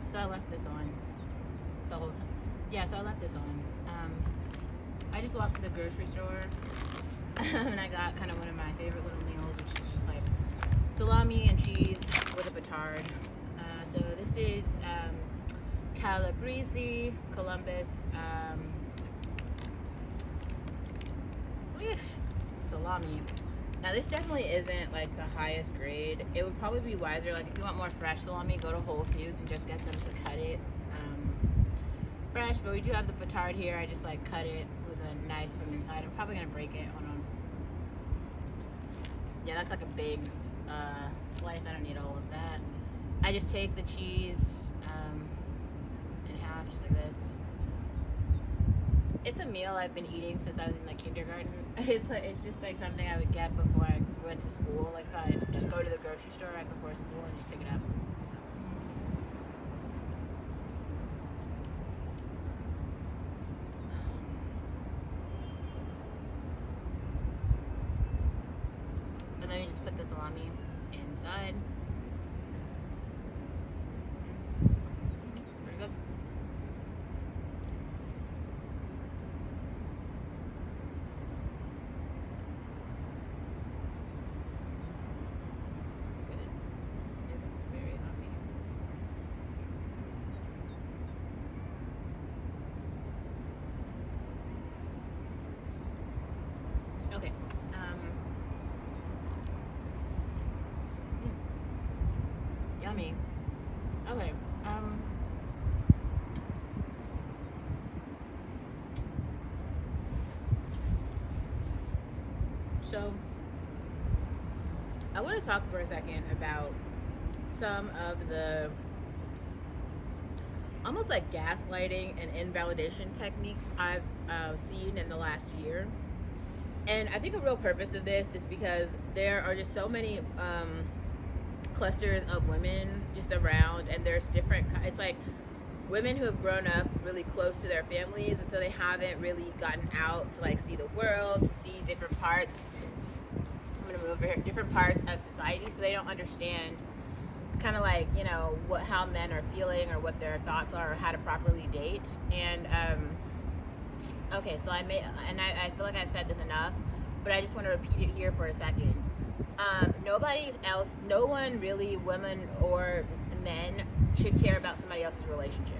So I left this on the whole time. Yeah, so I left this on. I just walked to the grocery store and I got kind of one of my favorite little meals, which is just like salami and cheese with a batard. So this is Calabrese, Columbus, salami. Now this definitely isn't like the highest grade. It would probably be wiser, like if you want more fresh salami, go to Whole Foods and just get them to cut it fresh. But we do have the batard here. I just like cut it with a knife from inside. I'm probably gonna break it. Hold on. Yeah, that's like a big slice. I don't need all of that. I just take the cheese in half, just like this. It's a meal I've been eating since I was in like kindergarten. It's just like something I would get before I went to school. Like I just go to the grocery store right before school and just pick it up. And then you just put the salami inside. Very good. It's good. It's very happy. Okay. Yummy. Okay. So I want to talk for a second about some of the almost like gaslighting and invalidation techniques I've seen in the last year. And I think a real purpose of this is because there are just so many clusters of women just around, and there's different, it's like women who have grown up really close to their families, and so they haven't really gotten out to like see the world, to see different parts. I'm gonna move over here, different parts of society, so they don't understand kind of like, you know, how men are feeling or what their thoughts are or how to properly date. And okay, so I feel like I've said this enough, but I just want to repeat it here for a second. Nobody else, no one really, women or men, should care about somebody else's relationship.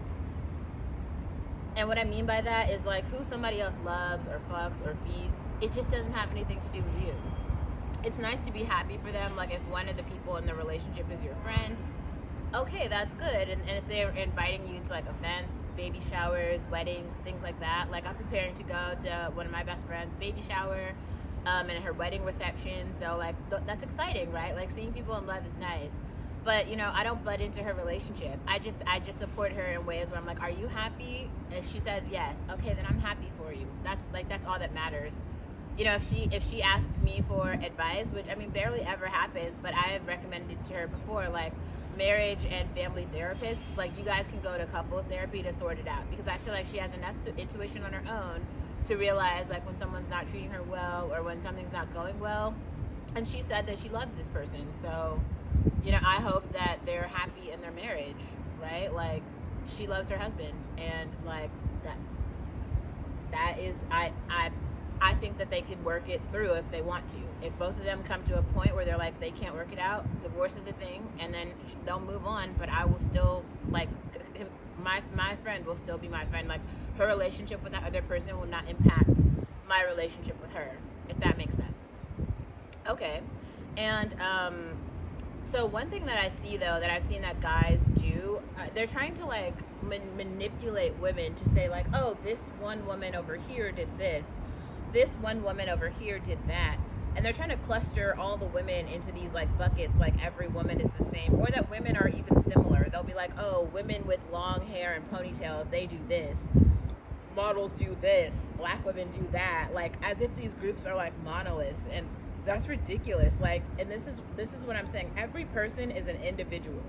And what I mean by that is like who somebody else loves or fucks or feeds, it just doesn't have anything to do with you. It's nice to be happy for them, like if one of the people in the relationship is your friend, okay, that's good. And if they're inviting you to like events, baby showers, weddings, things like that, like I'm preparing to go to one of my best friend's baby shower and her wedding reception, so like that's exciting, right? Like seeing people in love is nice. But you know, I don't butt into her relationship. I just support her in ways where I'm like, are you happy? And she says yes, okay, then I'm happy for you. That's all that matters. You know, if she asks me for advice, which I mean barely ever happens, but I have recommended to her before, like marriage and family therapists, like you guys can go to couples therapy to sort it out, because I feel like she has enough intuition on her own to realize like when someone's not treating her well or when something's not going well. And she said that she loves this person, so you know, I hope that they're happy in their marriage, right? Like she loves her husband, and like that is I think that they could work it through if they want to. If both of them come to a point where they're like they can't work it out, divorce is a thing, and then they'll move on. But I will still like my friend will still be my friend. Like her relationship with that other person will not impact my relationship with her, if that makes sense. Okay, and so one thing that I see though, that I've seen that guys do, they're trying to like manipulate women to say like, oh, this one woman over here did this one woman over here did that, and they're trying to cluster all the women into these like buckets, like every woman is the same, or that women are even similar. They'll be like, oh, women with long hair and ponytails, they do this, models do this, black women do that, like as if these groups are like monoliths. And that's ridiculous. Like, and this is what I'm saying, every person is an individual,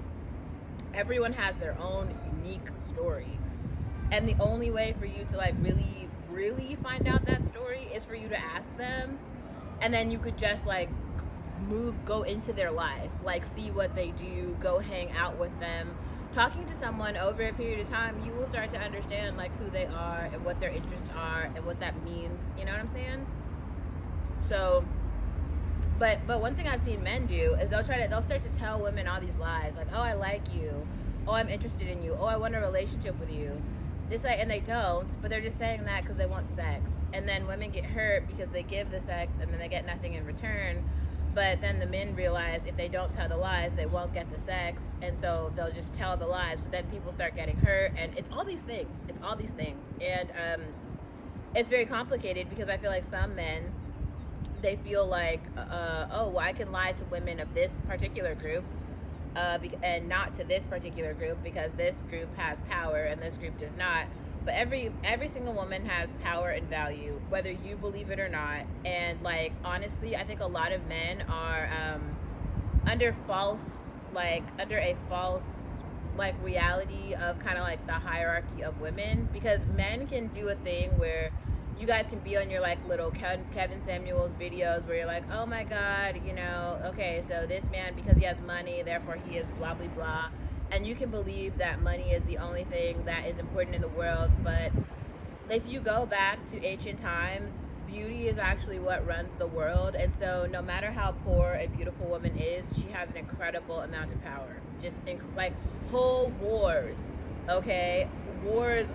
everyone has their own unique story, and the only way for you to like really find out that story is for you to ask them, and then you could just like go into their life, like see what they do, go hang out with them, talking to someone over a period of time, you will start to understand like who they are and what their interests are and what that means. You know what I'm saying? So, but one thing I've seen men do is they'll start to tell women all these lies, like, oh, I like you, oh, I'm interested in you, oh, I want a relationship with you. This, like, and they don't, but they're just saying that because they want sex. And then women get hurt because they give the sex and then they get nothing in return. But then the men realize if they don't tell the lies, they won't get the sex, and so they'll just tell the lies. But then people start getting hurt, and it's all these things. It's all these things, and it's very complicated because I feel like some men, they feel like, oh, well, I can lie to women of this particular group, and not to this particular group because this group has power and this group does not. But every single woman has power and value, whether you believe it or not. And like, honestly, I think a lot of men are under a false like reality of kind of like the hierarchy of women, because men can do a thing where you guys can be on your like little Kevin Samuels videos where you're like, oh my god, you know, okay, so this man, because he has money, therefore he is blah blah blah, and you can believe that money is the only thing that is important in the world. But if you go back to ancient times, beauty is actually what runs the world. And so no matter how poor a beautiful woman is, she has an incredible amount of power. Just like whole wars, okay, wars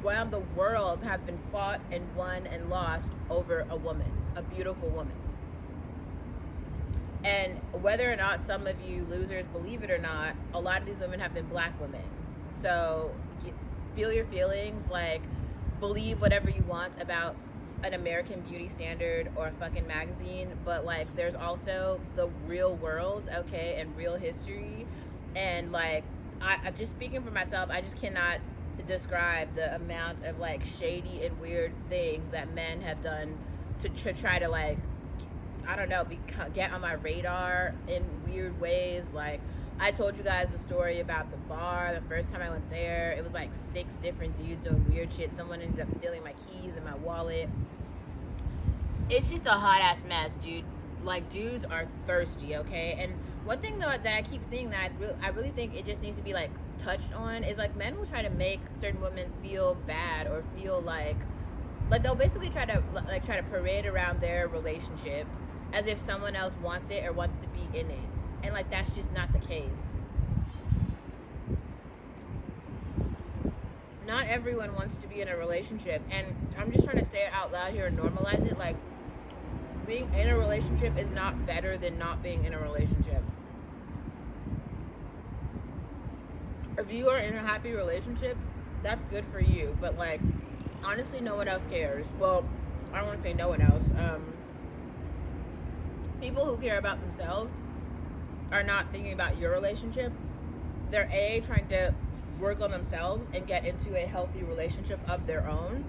around the world have been fought and won and lost over a woman, a beautiful woman. And whether or not some of you losers believe it or not, a lot of these women have been black women. So feel your feelings, like believe whatever you want about an American beauty standard or a fucking magazine, but like there's also the real world, okay, and real history. And like I just speaking for myself, I just cannot describe the amount of like shady and weird things that men have done to try to like, I don't know, get on my radar in weird ways. Like I told you guys the story about the bar. The first time I went there, it was like 6 different dudes doing weird shit. Someone ended up stealing my keys and my wallet. It's just a hot ass mess, dude. Like dudes are thirsty, okay? And one thing though that I keep seeing that I really think it just needs to be like touched on is like men will try to make certain women feel bad or feel like they'll basically try to parade around their relationship as if someone else wants it or wants to be in it. And like that's just not the case. Not everyone wants to be in a relationship, and I'm just trying to say it out loud here and normalize it. Like being in a relationship is not better than not being in a relationship. If you are in a happy relationship, that's good for you, but like honestly no one else cares. Well, I don't want to say no one else. People who care about themselves are not thinking about your relationship. They're trying to work on themselves and get into a healthy relationship of their own,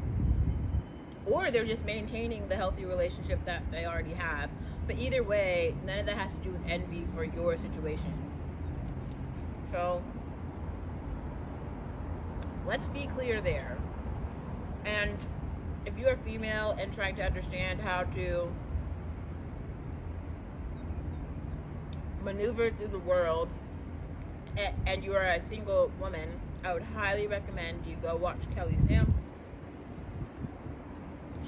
or they're just maintaining the healthy relationship that they already have. But either way, none of that has to do with envy for your situation. So let's be clear there. And if you are female and trying to understand how to maneuver through the world, and you are a single woman, I would highly recommend you go watch Kelly Stamps.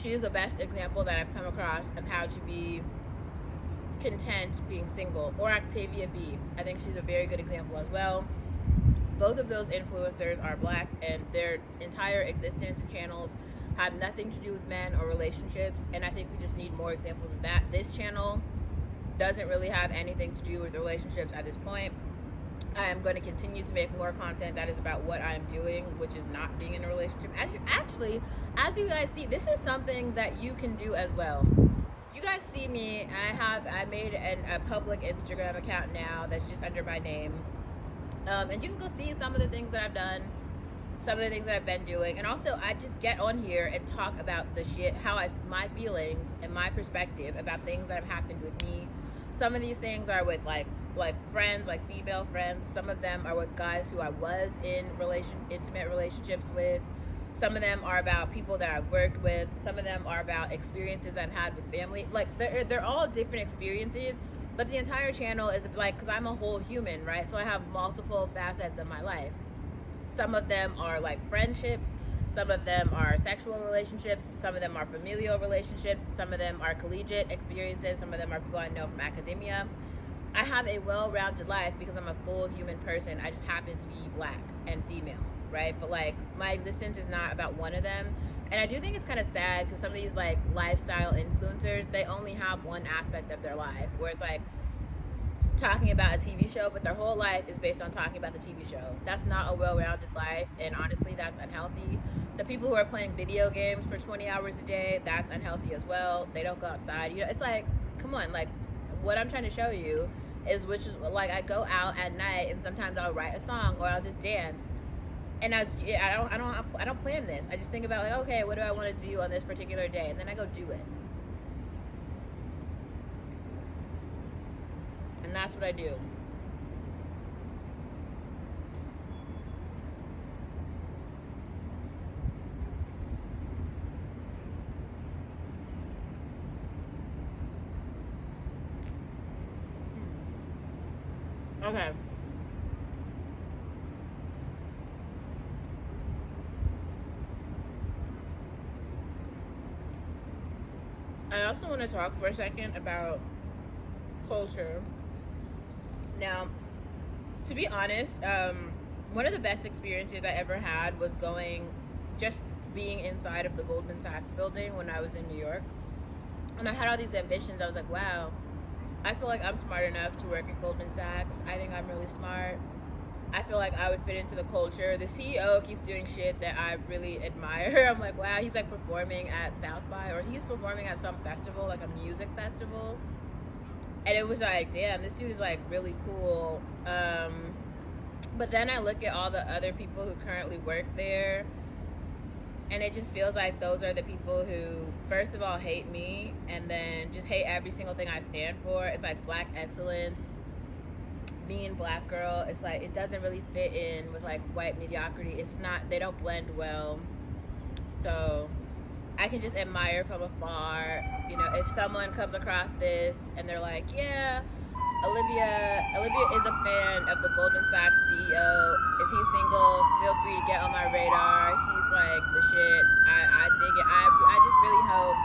She is the best example that I've come across of how to be content being single. Or Octavia B. I think she's a very good example as well. Both of those influencers are black, and their entire existence and channels have nothing to do with men or relationships, and I think we just need more examples of that. This channel doesn't really have anything to do with relationships at this point. I am going to continue to make more content that is about what I'm doing, which is not being in a relationship. As you guys see, this is something that you can do as well. You guys see me, I made a public Instagram account now that's just under my name. And you can go see some of the things that I've done, some of the things that I've been doing. And also, I just get on here and talk about the shit, my feelings and my perspective about things that have happened with me. Some of these things are with like friends, like female friends. Some of them are with guys who I was in intimate relationships with. Some of them are about people that I've worked with. Some of them are about experiences I've had with family. Like they're all different experiences, But the entire channel is like, because I'm a whole human, right? So I have multiple facets of my life. Some of them are like friendships, some of them are sexual relationships, some of them are familial relationships, some of them are collegiate experiences, some of them are people I know from academia. I have a well-rounded life because I'm a full human person. I just happen to be black and female, right? But like my existence is not about one of them. And I do think it's kind of sad because some of these like lifestyle influencers, they only have one aspect of their life where it's like talking about a TV show, but their whole life is based on talking about the TV show. That's not a well-rounded life, and honestly, that's unhealthy. The people who are playing video games for 20 hours a day, that's unhealthy as well. They don't go outside. You know, it's like, come on, like what I'm trying to show you is, which is like I go out at night and sometimes I'll write a song or I'll just dance. And I don't plan this. I just think about like, okay, what do I want to do on this particular day, and then I go do it. And that's what I do. Okay. I also want to talk for a second about culture. Now, to be honest, one of the best experiences I ever had was just being inside of the Goldman Sachs building when I was in New York. And I had all these ambitions. I was like, wow, I feel like I'm smart enough to work at Goldman Sachs. I think I'm really smart. I feel like I would fit into the culture. The CEO keeps doing shit that I really admire. I'm like, wow, he's like performing at South by, or he's performing at some festival, like a music festival. And it was like, damn, this dude is like really cool. But then I look at all the other people who currently work there, and it just feels like those are the people who, first of all, hate me, and then just hate every single thing I stand for. It's like black excellence, being black girl. It's like it doesn't really fit in with like white mediocrity. It's not, they don't blend well. So I can just admire from afar. You know, if someone comes across this and they're like, yeah, Olivia is a fan of the Goldman Sachs CEO. If he's single, feel free to get on my radar. He's like the shit. I dig it. I just really hope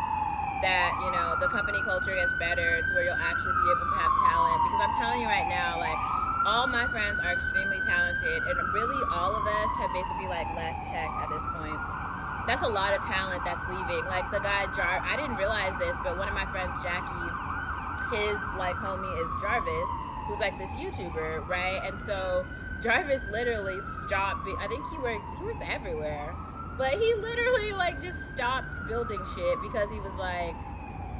that, you know, the company culture gets better to where you'll actually be able to have talent. Because I'm telling you right now, like, all my friends are extremely talented, and really all of us have basically like left tech at this point. That's a lot of talent that's leaving. Like the guy I didn't realize this, but one of my friends, Jackie, his like homie is Jarvis, who's like this YouTuber, right? And so Jarvis literally stopped. I think he worked everywhere, but he literally like just stopped building shit because he was like,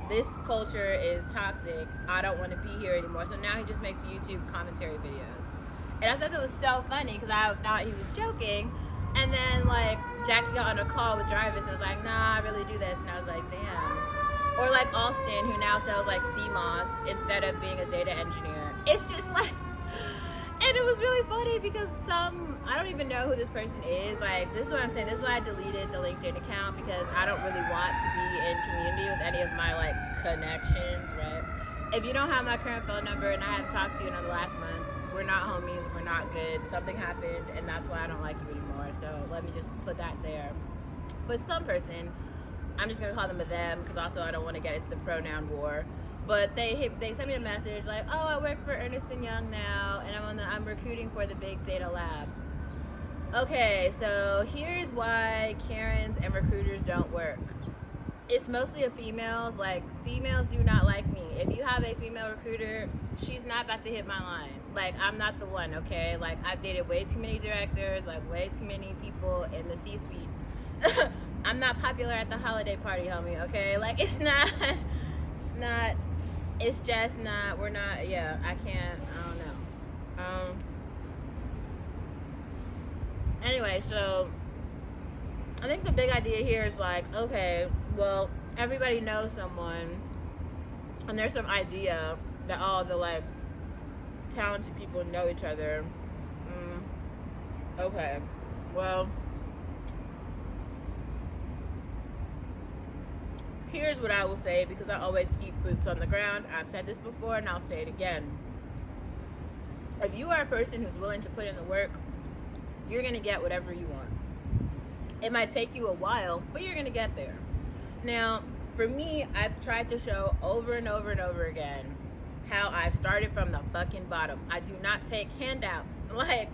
this culture is toxic. I don't want to be here anymore. So now he just makes YouTube commentary videos. And I thought that was so funny because I thought he was joking. And then like Jackie got on a call with Jarvis and was like, nah, I really do this. And I was like, damn. Or like Austin, who now sells like CMOS instead of being a data engineer. It's just like, and it was really funny because I don't even know who this person is. Like, this is what I'm saying. This is why I deleted the LinkedIn account, because I don't really want to be in community with any of my like connections, right? If you don't have my current phone number and I haven't talked to you in the last month, we're not homies, we're not good. Something happened and that's why I don't like you anymore. So let me just put that there. But some person, I'm just gonna call them a them because also I don't want to get into the pronoun war. But they sent me a message like, oh, I work for Ernst & Young now, and I'm recruiting for the big data lab. Okay, so here's why Karens and recruiters don't work. It's mostly of females. Like, females do not like me. If you have a female recruiter, she's not about to hit my line. Like, I'm not the one, okay? Like, I've dated way too many directors, like way too many people in the C-suite. I'm not popular at the holiday party, homie, okay? Like, it's just not, we're not, yeah, I don't know. Anyway, so I think the big idea here is like, okay, well, everybody knows someone, and there's some idea that all the like talented people know each other. Okay, well, Here's what I will say, because I always keep boots on the ground. I've said this before and I'll say it again. If you are a person who's willing to put in the work, you're going to get whatever you want. It might take you a while, but you're going to get there. Now, for me, I've tried to show over and over and over again how I started from the fucking bottom. I do not take handouts. Like,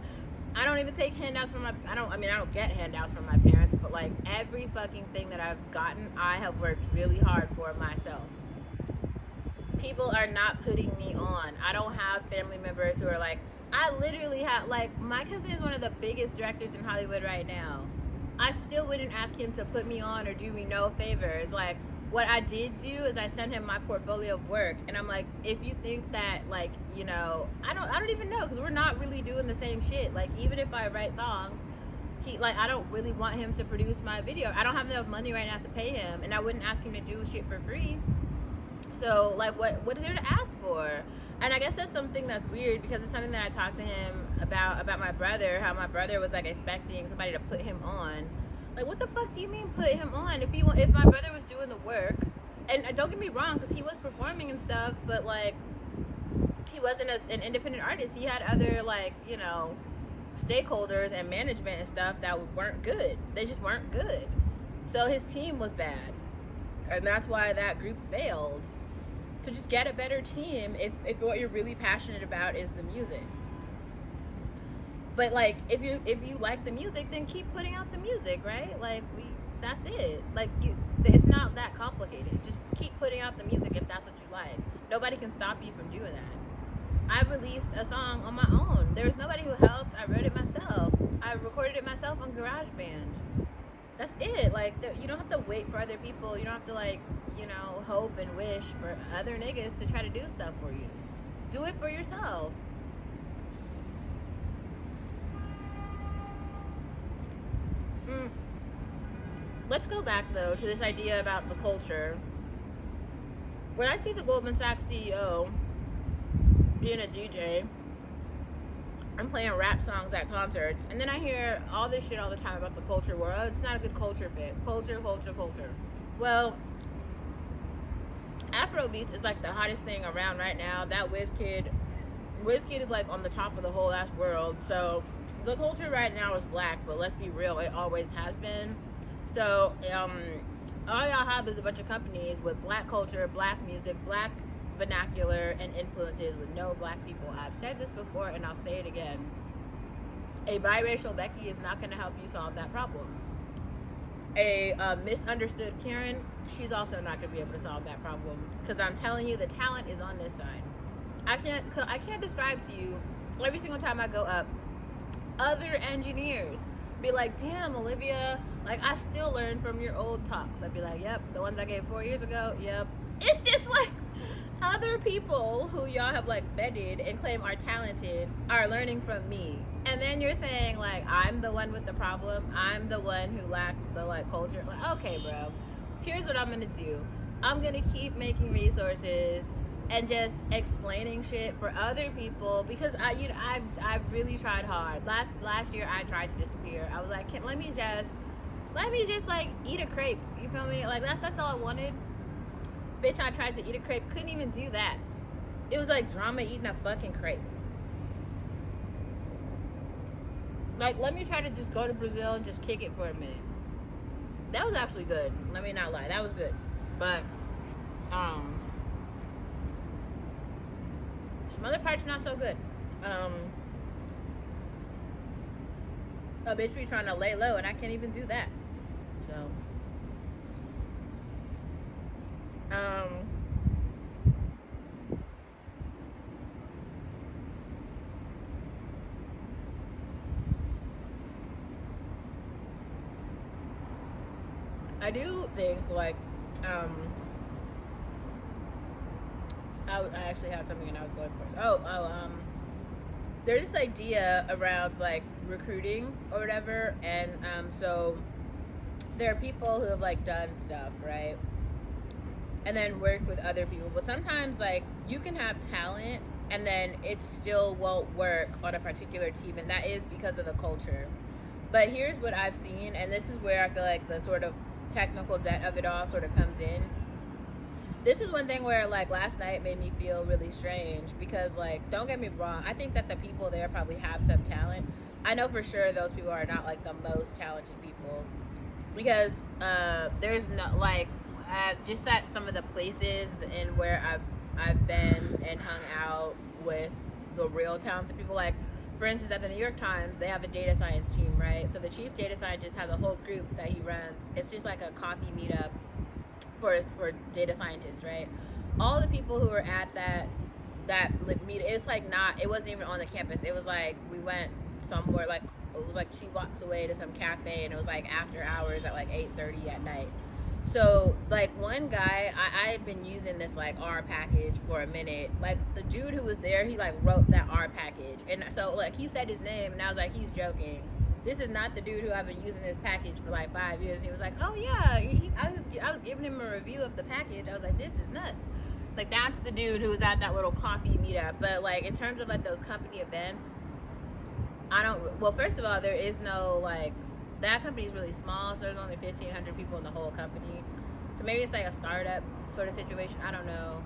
I don't even take handouts from I don't get handouts from my parents, but like every fucking thing that I've gotten, I have worked really hard for myself. People are not putting me on. I don't have family members who are like, I literally have, like, my cousin is one of the biggest directors in Hollywood right now. I still wouldn't ask him to put me on or do me no favors. Like, what I did do is I sent him my portfolio of work, and I'm like, if you think that, like, you know, I don't even know, because we're not really doing the same shit. Like, even if I write songs, I don't really want him to produce my video. I don't have enough money right now to pay him, and I wouldn't ask him to do shit for free. So, like, what is there to ask for? And I guess that's something that's weird, because it's something that I talked to him about my brother, how my brother was, like, expecting somebody to put him on. Like, what the fuck do you mean put him on? If my brother was doing the work, and don't get me wrong, because he was performing and stuff, but, like, he wasn't an independent artist. He had other, like, you know, stakeholders and management and stuff that weren't good. They just weren't good. So his team was bad, and that's why that group failed. So just get a better team if what you're really passionate about is the music. But, like, if you like the music, then keep putting out the music, right? Like, that's it. Like, it's not that complicated. Just keep putting out the music if that's what you like. Nobody can stop you from doing that. I released a song on my own. There was nobody who helped. I wrote it myself. I recorded it myself on GarageBand. That's it. Like, you don't have to wait for other people. You don't have to, like, you know, hope and wish for other niggas to try to do stuff for you. Do it for yourself. Let's go back, though, to this idea about the culture. When I see the Goldman Sachs CEO being a DJ, I'm playing rap songs at concerts, and then I hear all this shit all the time about the culture war. Oh, it's not a good culture fit. Culture. Well, Afrobeats is like the hottest thing around right now. That Wizkid is like on the top of the whole ass world. So the culture right now is black, but let's be real, it always has been. So all y'all have is a bunch of companies with black culture, black music, black vernacular, and influences with no black people. I've said this before and I'll say it again. A biracial Becky is not going to help you solve that problem. A misunderstood Karen, she's also not going to be able to solve that problem, because I'm telling you, the talent is on this side. I can't describe to you, every single time I go up, other engineers be like, damn, Olivia, like, I still learn from your old talks. I'd be like, yep, the ones I gave 4 years ago, yep. It's just like other people who y'all have, like, vetted and claim are talented are learning from me. And then you're saying, like, I'm the one with the problem. I'm the one who lacks the, like, culture. Like, okay, bro, here's what I'm gonna do. I'm gonna keep making resources and just explaining shit for other people, because I've really tried hard. Last year I tried to disappear. I was like, let me just like eat a crepe. You feel me? Like, that's all I wanted. Bitch, I tried to eat a crepe, couldn't even do that. It was like drama eating a fucking crepe. Like, let me try to just go to Brazil and just kick it for a minute. That was actually good. Let me not lie. That was good. But some other parts not so good. A bitch be trying to lay low, and I can't even do that. So I do things like I actually had something and I was going for it. There's this idea around, like, recruiting or whatever, and so there are people who have, like, done stuff, right, and then worked with other people, but sometimes, like, you can have talent and then it still won't work on a particular team, and that is because of the culture. But here's what I've seen, and this is where I feel like the sort of technical debt of it all sort of comes in. this is one thing where like last night made me feel really strange because like don't get me wrong, I think that the people there probably have some talent. I know for sure those people are not like the most talented people because there's no like just at some of the places in where I've been and hung out with the real talented people, like for instance at the New York Times they have a data science team, right? So the chief data scientist has a whole group that he runs. It's just like a coffee meetup for data scientists, right? All the people who were at that meet, it's like not, it wasn't even on the campus. It was like we went somewhere like it was like 2 blocks away to some cafe, and it was like after hours at like 8:30 at night. So like one guy, I had been using this like R package for a minute. Like the dude who was there, he like wrote that R package, and so like he said his name, and I was like, he's joking. This is not the dude who I've been using this package for like 5 years. And he was like, oh yeah, I was giving him a review of the package. I was like, this is nuts. Like that's the dude who was at that little coffee meetup. But like in terms of like those company events, I don't. Well, first of all, there is no like that company is really small, so there's only 1,500 people in the whole company. So maybe it's like a startup sort of situation. I don't know.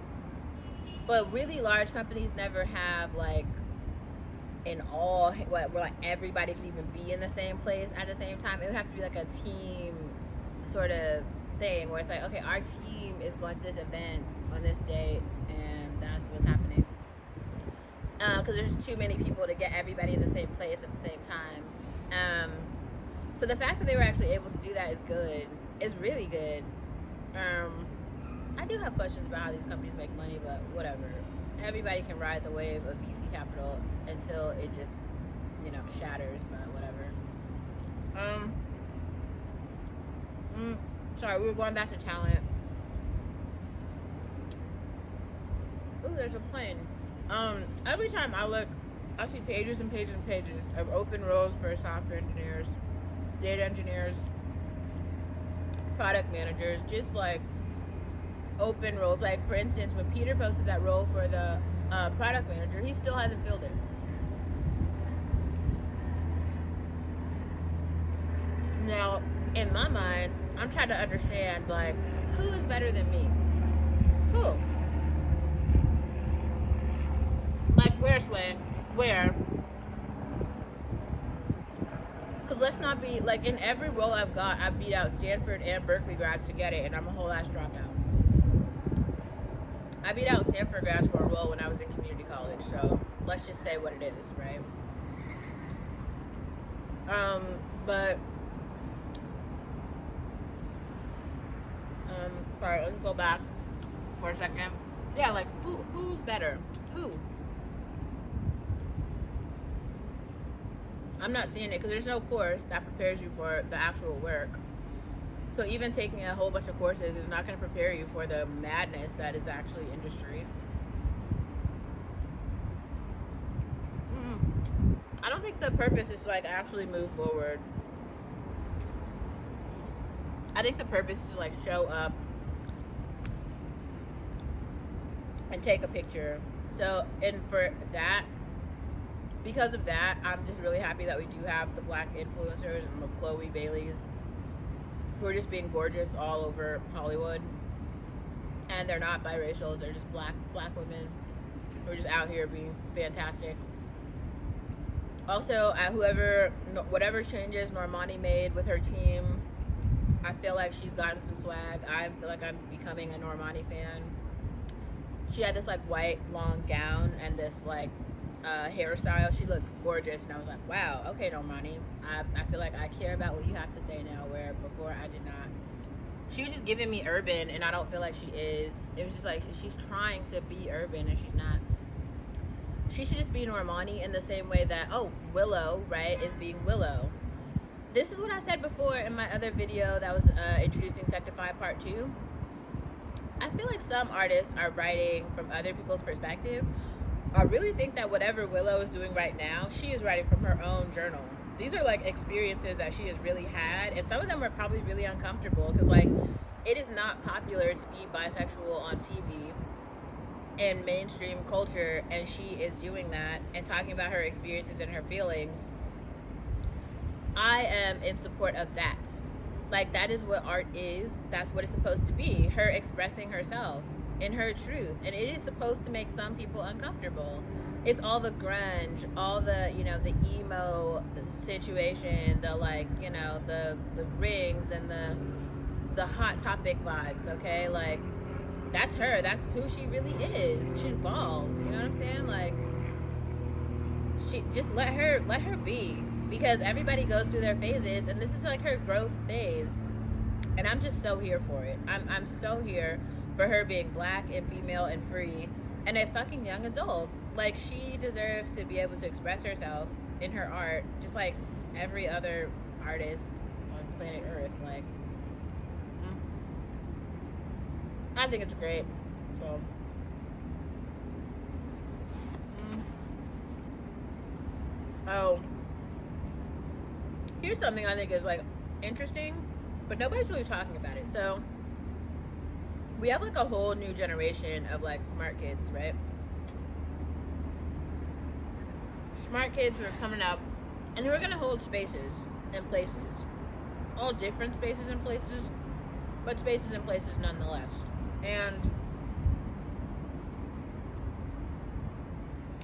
But really large companies never have like in all where like everybody could even be in the same place at the same time. It would have to be like a team sort of thing where it's like, okay, our team is going to this event on this date, and that's what's happening. Because there's too many people to get everybody in the same place at the same time. So the fact that they were actually able to do that is good. It's really good. I do have questions about how these companies make money, but whatever. Everybody can ride the wave of VC capital until it just, shatters, but whatever. Sorry, we were going back to talent. Ooh, there's a plane. Every time I look, I see pages and pages and pages of open roles for software engineers, data engineers, product managers, just like open roles. Like for instance, when Peter posted that role for the product manager, he still hasn't filled it. Now, in my mind, I'm trying to understand like who is better than me? Who? Like where, Sway? Where? Because let's not be like in every role I've got, I beat out Stanford and Berkeley grads to get it, and I'm a whole ass dropout. I beat out Stanford grads for a role when I was in community college, so let's just say what it is, right? But sorry, let's go back for a second. Yeah, like who's better? Who? I'm not seeing it because there's no course that prepares you for the actual work. So even taking a whole bunch of courses is not going to prepare you for the madness that is actually industry. I don't think the purpose is to like actually move forward. I think the purpose is to like show up and take a picture. So, and for that, because of that, I'm just really happy that we do have the black influencers and the Chloe Baileys who are just being gorgeous all over Hollywood. And they're not biracial, they're just black women who are just out here being fantastic. Also, whatever changes Normani made with her team, I feel like she's gotten some swag. I feel like I'm becoming a Normani fan. She had this like white long gown and this like hairstyle. She looked gorgeous, and I was like, wow, okay, Normani, I feel like I care about what you have to say now, where before I did not. She was just giving me urban, and I don't feel like she is. It was just like she's trying to be urban and she's not. She should just be Normani in the same way that Willow, right, is being Willow. This is what I said before in my other video that was introducing Sectify Part 2. I feel like some artists are writing from other people's perspective. I really think that whatever Willow is doing right now, she is writing from her own journal. These are like experiences that she has really had, and some of them are probably really uncomfortable because like it is not popular to be bisexual on TV in mainstream culture, and she is doing that and talking about her experiences and her feelings. I am in support of that. Like that is what art is. That's what it's supposed to be. Her expressing herself. in her truth, and it is supposed to make some people uncomfortable. It's all the grunge, all the, you know, the emo situation, the, like, you know, the rings and the hot topic vibes, okay? Like, that's her. That's who she really is. She's bald. You know what I'm saying? Like, she just let her be, because everybody goes through their phases, and this is like her growth phase, and I'm just so here for it. I'm so here for her being black and female and free and a fucking young adult. Like, she deserves to be able to express herself in her art just like every other artist on planet Earth. Like, I think it's great. So, oh, here's something I think is like interesting, but nobody's really talking about it. So, we have like a whole new generation of like smart kids, right? Smart kids who are coming up and who are gonna hold spaces and places, all different spaces and places, but spaces and places nonetheless. And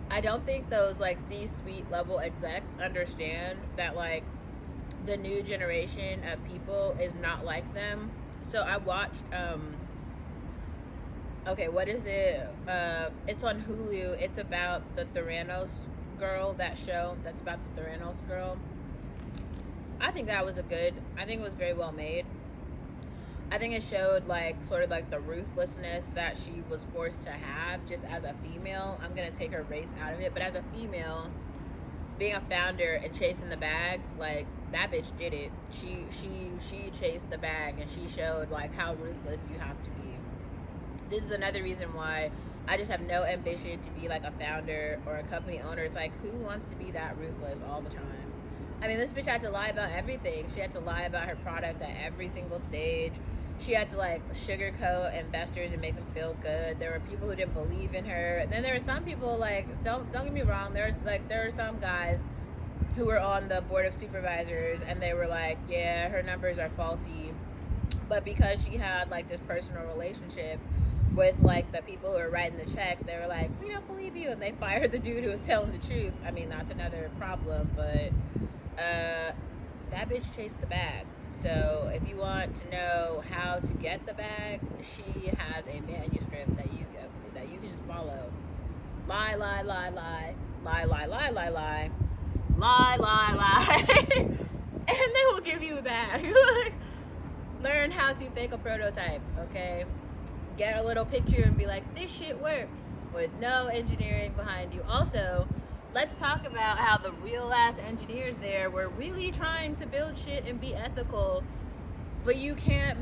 I don't think those like C-suite level execs understand that like the new generation of people is not like them. So I watched okay, what is it? It's on Hulu. It's about the Theranos girl, that show that's about the Theranos girl. I think that was I think it was very well made. I think it showed like sort of like the ruthlessness that she was forced to have just as a female. I'm gonna take her race out of it, but as a female, being a founder and chasing the bag, like, that bitch did it. She chased the bag, and she showed like how ruthless you have to be. This is another reason why I just have no ambition to be like a founder or a company owner. It's like, who wants to be that ruthless all the time? I mean, this bitch had to lie about everything. She had to lie about her product at every single stage. She had to like sugarcoat investors and make them feel good. There were people who didn't believe in her. And then there were some people, like, don't get me wrong, there are some guys who were on the board of supervisors, and they were like, yeah, her numbers are faulty. But because she had like this personal relationship with like the people who were writing the checks, they were like, we don't believe you, and they fired the dude who was telling the truth. I mean, that's another problem, but that bitch chased the bag. So if you want to know how to get the bag, she has a manuscript that you can just follow. Lie, lie, lie, lie, lie, lie, lie, lie, lie, lie, lie, lie, and they will give you the bag. Learn how to fake a prototype, okay? Get a little picture and be like, this shit works, with no engineering behind you. Also, let's talk about how the real ass engineers there were really trying to build shit and be ethical, but you can't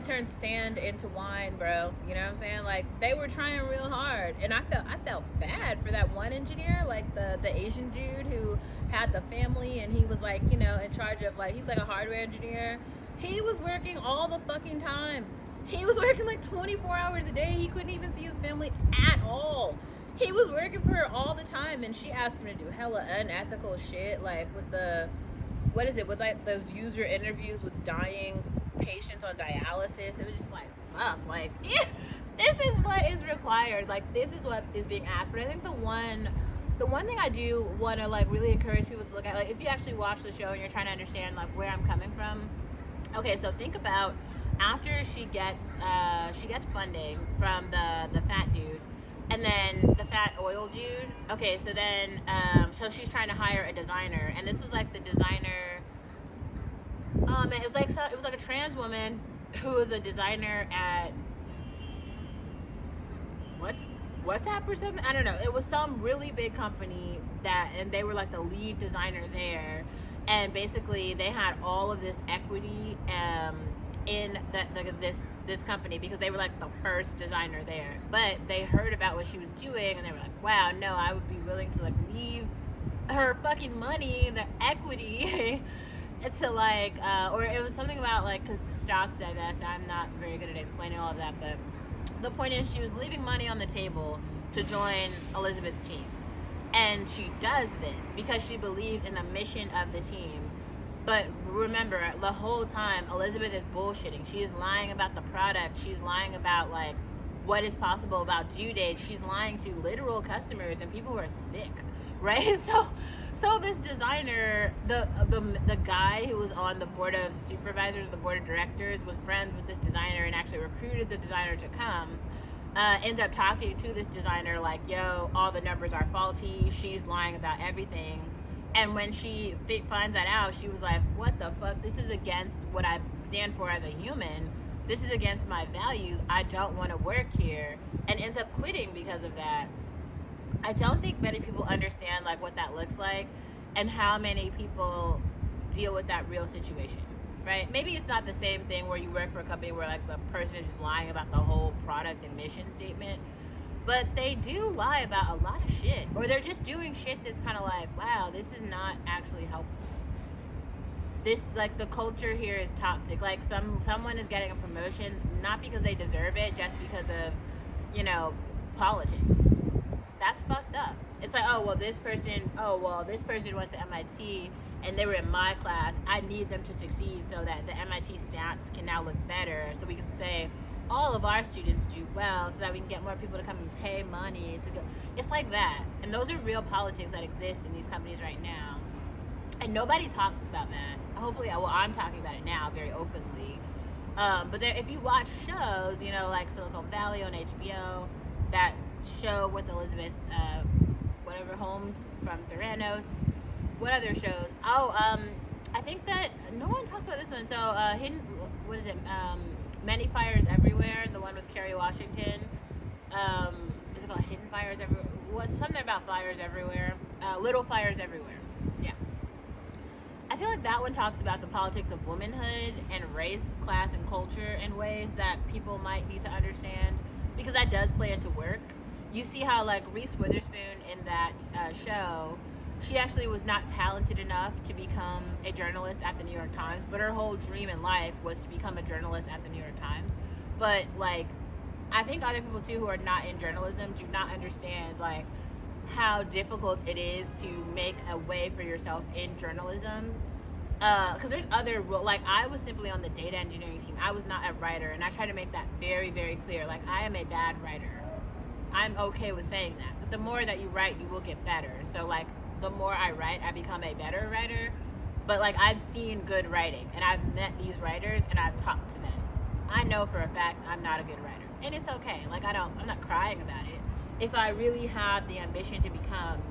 turn sand into wine, bro. You know what I'm saying? Like, they were trying real hard, and I felt bad for that one engineer, like the Asian dude who had the family, and he was like, you know, in charge of like, he's like a hardware engineer. He was working all the fucking time. He was working like 24 hours a day. He couldn't even see his family at all. He was working for her all the time, and she asked him to do hella unethical shit, like with with like those user interviews with dying patients on dialysis. It was just like, fuck, like, yeah, this is what is required. Like, this is what is being asked. But I think the one thing I do want to like really encourage people to look at, like, if you actually watch the show and you're trying to understand like where I'm coming from. Okay, so think about after she gets funding from the fat dude, and then the fat oil dude. Okay, so then so she's trying to hire a designer, and this was like the designer. It was like a trans woman who was a designer at WhatsApp or something. I don't know. It was some really big company and they were like the lead designer there, and basically they had all of this equity in this company because they were like the first designer there. But they heard about what she was doing, and they were like, wow, no, I would be willing to like leave her fucking money, the equity to like or it was something about like, because the stocks divest. I'm not very good at explaining all of that, but the point is she was leaving money on the table to join Elizabeth's team. And she does this because she believed in the mission of the team. But remember, the whole time Elizabeth is bullshitting. She's lying about the product. She's lying about like what is possible about due dates. She's lying to literal customers and people who are sick, right? So this designer, the guy who was on the board of supervisors, the board of directors, was friends with this designer and actually recruited the designer to come. Ends up talking to this designer like, yo, all the numbers are faulty. She's lying about everything. And when she finds that out, she was like, what the fuck? This is against what I stand for as a human. This is against my values. I don't want to work here. And ends up quitting because of that. I don't think many people understand like what that looks like and how many people deal with that real situation, right? Maybe it's not the same thing where you work for a company where like the person is just lying about the whole product and mission statement, but they do lie about a lot of shit, or they're just doing shit that's kind of like, wow, this is not actually helpful. This, like, the culture here is toxic. Like someone is getting a promotion not because they deserve it, just because of, you know, politics. That's fucked up. It's like, oh well, this person went to MIT and they were in my class. I need them to succeed so that the MIT stats can now look better, so we can say all of our students do well, so that we can get more people to come and pay money to go. It's like that, and those are real politics that exist in these companies right now, and nobody talks about that. Hopefully, well, I'm talking about it now very openly. But there, if you watch shows, you know, like Silicon Valley on HBO, that show with Elizabeth, whatever Holmes from Theranos. What other shows? Oh, I think that no one talks about this one. So, hidden. What is it? Many Fires Everywhere. The one with Kerry Washington. Is it called Hidden Fires Everywhere? Was something about fires everywhere. Little Fires Everywhere. Yeah. I feel like that one talks about the politics of womanhood and race, class, and culture in ways that people might need to understand, because that does play into work. You see how like Reese Witherspoon in that show, she actually was not talented enough to become a journalist at the New York Times, but her whole dream in life was to become a journalist at the New York Times. But like, I think other people too who are not in journalism do not understand like how difficult it is to make a way for yourself in journalism. Because there's other, like, I was simply on the data engineering team. I was not a writer, and I try to make that very, very clear. Like, I am a bad writer. I'm okay with saying that. But the more that you write, you will get better. So, like, the more I write, I become a better writer. But, like, I've seen good writing, and I've met these writers, and I've talked to them. I know for a fact I'm not a good writer. And it's okay. Like, I'm not crying about it. If I really have the ambition to become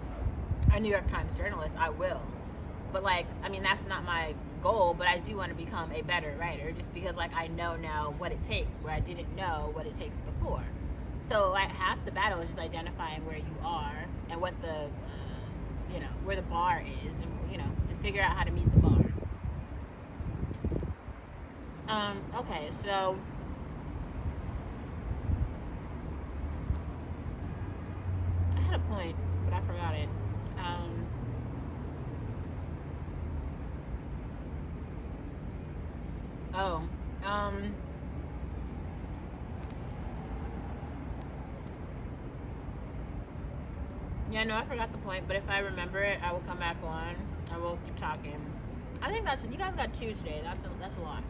a New York Times journalist, I will. But like, I mean, that's not my goal, but I do want to become a better writer, just because like I know now what it takes where I didn't know what it takes before. So like, half the battle is just identifying where you are and what the you know, where the bar is, and you know, just figure out how to meet the bar. Okay, so I had a point, but I forgot it. Oh, yeah, no, I forgot the point, but if I remember it, I will come back on. I will keep talking. I think that's, you guys got two today. That's a lot.